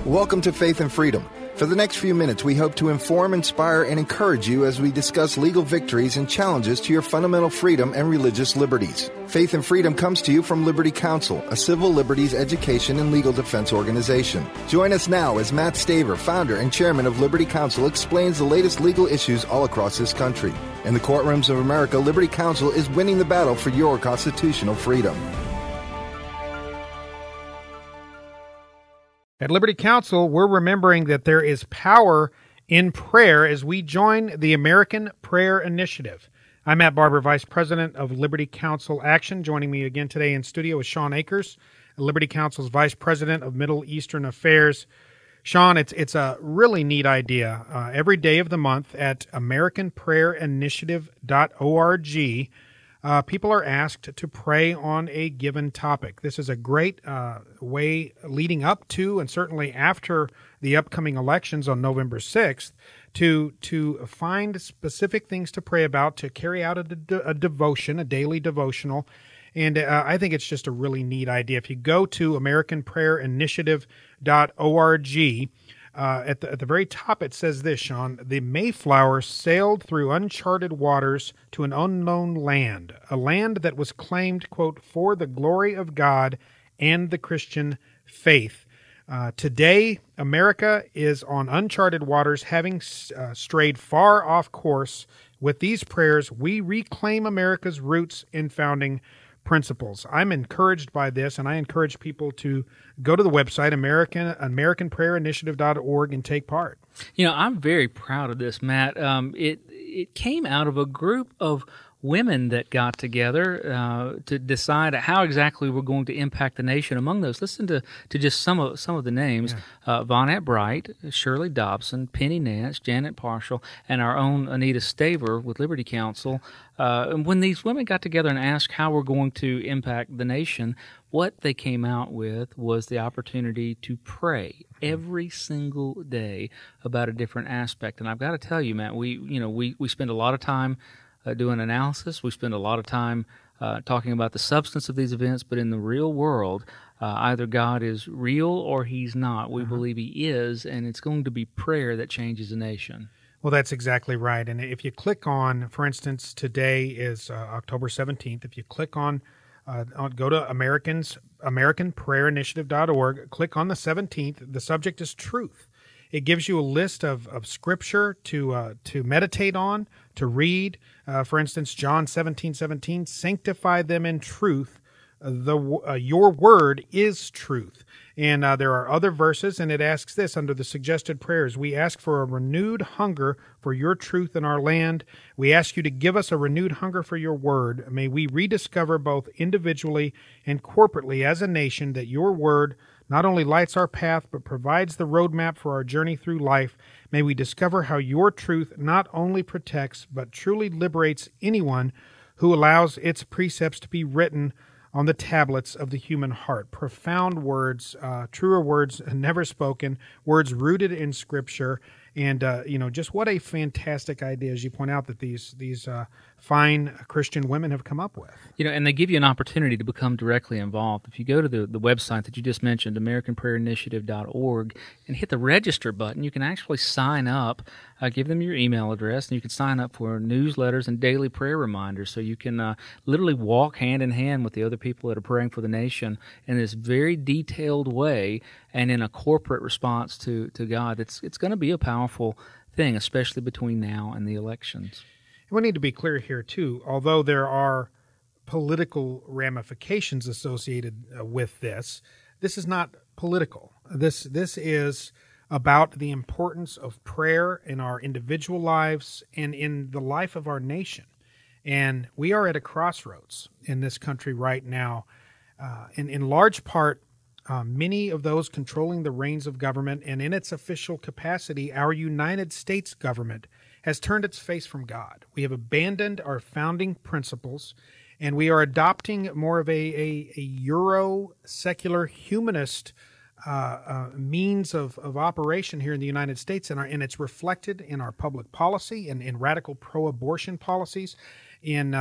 Welcome to Faith and Freedom. For the next few minutes, we hope to inform, inspire, and encourage you as we discuss legal victories and challenges to your fundamental freedom and religious liberties. Faith and Freedom comes to you from Liberty Counsel, a civil liberties education and legal defense organization. Join us now as Matt Staver, founder and chairman of Liberty Counsel, explains the latest legal issues all across this country. In the courtrooms of America, Liberty Counsel is winning the battle for your constitutional freedom. At Liberty Counsel, we're remembering that there is power in prayer as we join the American Prayer Initiative. I'm Matt Barber, Vice President of Liberty Counsel Action. Joining me again today in studio is Sean Akers, Liberty Counsel's Vice President of Middle Eastern Affairs. Sean, it's a really neat idea. Every day of the month at AmericanPrayerInitiative.org, people are asked to pray on a given topic. This is a great way leading up to and certainly after the upcoming elections on November 6th to find specific things to pray about, to carry out a devotion, a daily devotional. And I think it's just a really neat idea. If you go to AmericanPrayerInitiative.org, at the very top it says this, Sean: the Mayflower sailed through uncharted waters to an unknown land, a land that was claimed, quote, for the glory of God and the Christian faith. Today, America is on uncharted waters, having strayed far off course. With these prayers, we reclaim America's roots and founding principles. I'm encouraged by this, and I encourage people to go to the website, AmericanPrayerInitiative.org, and take part. You know, I'm very proud of this, Matt. It came out of a group of women that got together to decide how exactly we're going to impact the nation. Among those, listen to just some of the names: Vonette Bright, Shirley Dobson, Penny Nance, Janet Parshall, and our own Anita Staver with Liberty Counsel. And when these women got together and asked how we're going to impact the nation, what they came out with was the opportunity to pray every single day about a different aspect. And I've got to tell you, Matt, we spend a lot of time doing analysis. We spend a lot of time talking about the substance of these events, but in the real world, either God is real or He's not. We believe He is, and it's going to be prayer that changes a nation. Well, that's exactly right. And if you click on, for instance, today is October 17th. If you click on go to AmericanPrayerInitiative.org, click on the 17th. The subject is truth. It gives you a list of scripture to meditate on, to read. For instance, John 17:17, sanctify them in truth. Your word is truth. And there are other verses, and it asks this under the suggested prayers: we ask for a renewed hunger for your truth in our land. We ask you to give us a renewed hunger for your word. May we rediscover both individually and corporately as a nation that your word not only lights our path, but provides the roadmap for our journey through life. May we discover how your truth not only protects, but truly liberates anyone who allows its precepts to be written on the tablets of the human heart. Profound words, truer words never spoken, words rooted in Scripture. And, just what a fantastic idea, as you point out, that these fine Christian women have come up with. And they give you an opportunity to become directly involved. If you go to the website that you just mentioned, AmericanPrayerInitiative.org, and hit the register button, you can actually sign up, give them your email address, and you can sign up for newsletters and daily prayer reminders. So you can literally walk hand in hand with the other people that are praying for the nation in this very detailed way and in a corporate response to God. It's going to be a powerful thing, especially between now and the elections. We need to be clear here, too. Although there are political ramifications associated with this, this is not political. This is about the importance of prayer in our individual lives and in the life of our nation. And we are at a crossroads in this country right now. In large part, many of those controlling the reins of government and in its official capacity, our United States government has turned its face from God. We have abandoned our founding principles, and we are adopting more of a Euro-secular humanist means of operation here in the United States, and it's reflected in our public policy and in radical pro-abortion policies, in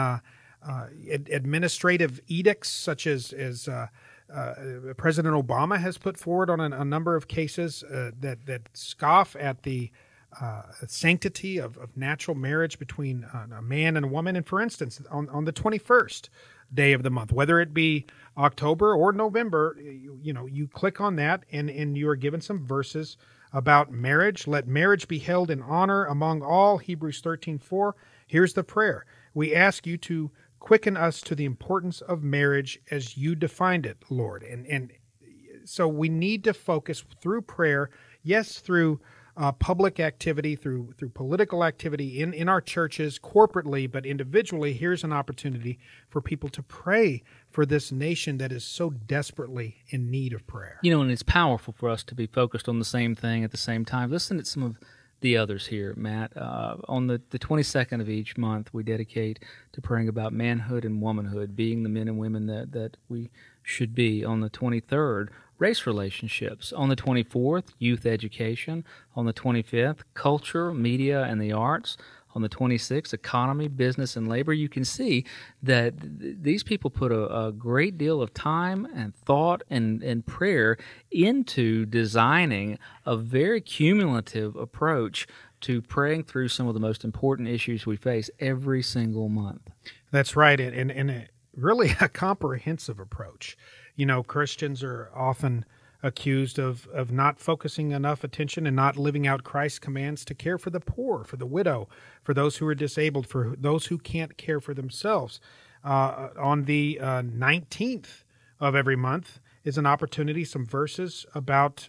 administrative edicts such as President Obama has put forward on a number of cases that scoff at the sanctity of natural marriage between a man and a woman. And for instance, on the 21st day of the month, whether it be October or November, you click on that and you are given some verses about marriage. Let marriage be held in honor among all, Hebrews 13:4. Here's the prayer. We ask you to quicken us to the importance of marriage as you defined it, Lord. And so we need to focus through prayer, yes, through public activity, through political activity in our churches, corporately, but individually. Here's an opportunity for people to pray for this nation that is so desperately in need of prayer. And it's powerful for us to be focused on the same thing at the same time. Listen to some of the others here, Matt. On the 22nd of each month, we dedicate to praying about manhood and womanhood, being the men and women that we should be. On the 23rd, race relationships. On the 24th, youth education. On the 25th, culture, media, and the arts. On the 26th, economy, business, and labor. You can see that these people put a great deal of time and thought and prayer into designing a very cumulative approach to praying through some of the most important issues we face every single month. That's right, and really a comprehensive approach. Christians are often accused of not focusing enough attention and not living out Christ's commands to care for the poor, for the widow, for those who are disabled, for those who can't care for themselves. On the 19th of every month is an opportunity, some verses about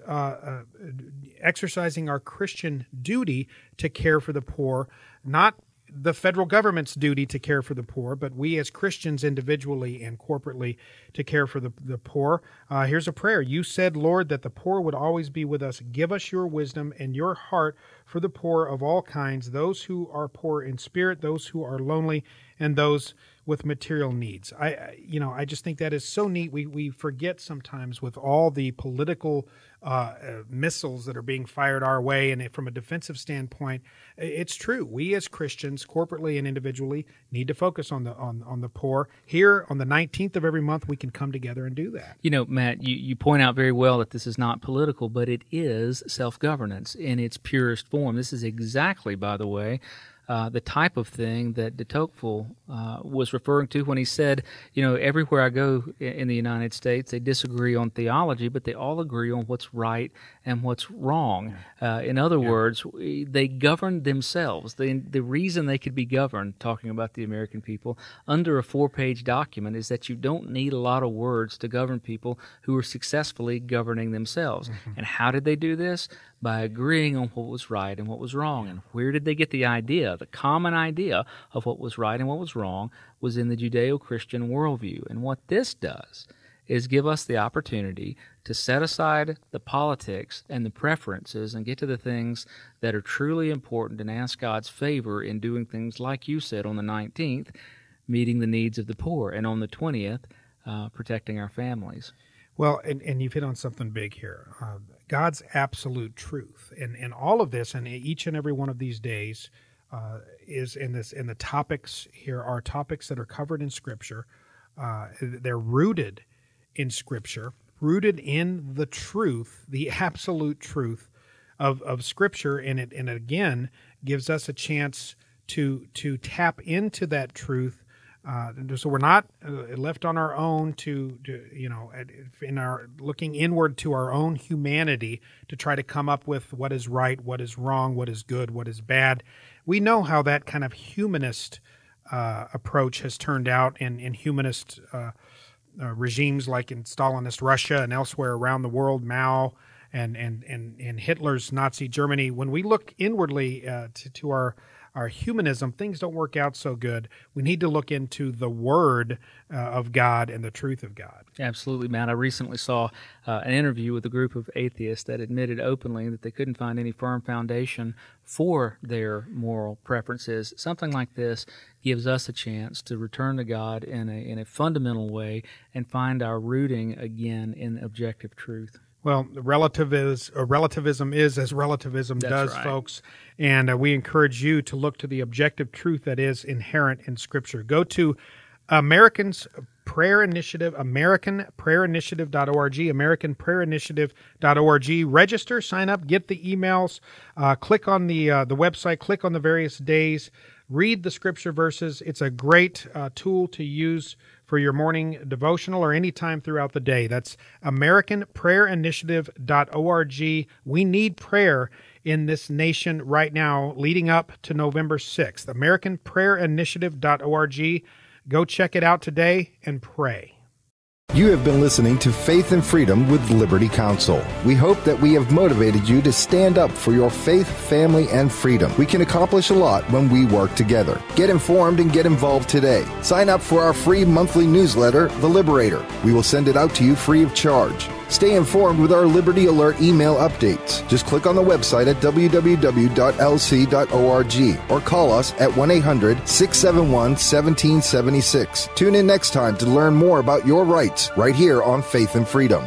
exercising our Christian duty to care for the poor, not the federal government's duty to care for the poor, but we as Christians individually and corporately to care for the poor. Here's a prayer. You said, Lord, that the poor would always be with us. Give us your wisdom and your heart for the poor of all kinds, those who are poor in spirit, those who are lonely, and those with material needs. I just think that is so neat. We forget sometimes with all the political missiles that are being fired our way, and from a defensive standpoint, it's true. We as Christians, corporately and individually, need to focus on the poor. Here on the 19th of every month, we can come together and do that. Matt, you point out very well that this is not political, but it is self-governance in its purest form. This is exactly, by the way, the type of thing that de Tocqueville was referring to when he said, everywhere I go in the United States, they disagree on theology, but they all agree on what's right and what's wrong. In other words, they govern themselves. The reason they could be governed, talking about the American people, under a 4-page document is that you don't need a lot of words to govern people who are successfully governing themselves. Mm-hmm. And how did they do this? By agreeing on what was right and what was wrong. And where did they get the idea? The common idea of what was right and what was wrong was in the Judeo-Christian worldview. And what this does is give us the opportunity to set aside the politics and the preferences and get to the things that are truly important and ask God's favor in doing things like you said on the 19th, meeting the needs of the poor, and on the 20th, protecting our families. Well, and you've hit on something big here. God's absolute truth, and all of this, and each and every one of these days, is in this. And the topics here are topics that are covered in Scripture. They're rooted in Scripture, rooted in the truth, the absolute truth of Scripture, and it again gives us a chance to tap into that truth. So we're not left on our own to in our looking inward to our own humanity to try to come up with what is right, what is wrong, what is good, what is bad. We know how that kind of humanist approach has turned out in humanist regimes like in Stalinist Russia and elsewhere around the world, Mao and Hitler's Nazi Germany. When we look inwardly to our humanism, things don't work out so good. We need to look into the Word of God and the truth of God. Absolutely, Matt. I recently saw an interview with a group of atheists that admitted openly that they couldn't find any firm foundation for their moral preferences. Something like this gives us a chance to return to God in a fundamental way and find our rooting again in objective truth. Well, relativism is as relativism does, right, folks. And we encourage you to look to the objective truth that is inherent in Scripture. Go to Americans Prayer Initiative, AmericanPrayerInitiative.org, AmericanPrayerInitiative.org. Register, sign up, get the emails, click on the website, click on the various days, read the scripture verses. It's a great tool to use for your morning devotional or any time throughout the day. That's AmericanPrayerInitiative.org. We need prayer in this nation right now leading up to November 6th. AmericanPrayerInitiative.org. Go check it out today and pray. You have been listening to Faith and Freedom with Liberty Counsel. We hope that we have motivated you to stand up for your faith, family, and freedom. We can accomplish a lot when we work together. Get informed and get involved today. Sign up for our free monthly newsletter, The Liberator. We will send it out to you free of charge. Stay informed with our Liberty Alert email updates. Just click on the website at www.lc.org or call us at 1-800-671-1776. Tune in next time to learn more about your rights right here on Faith and Freedom.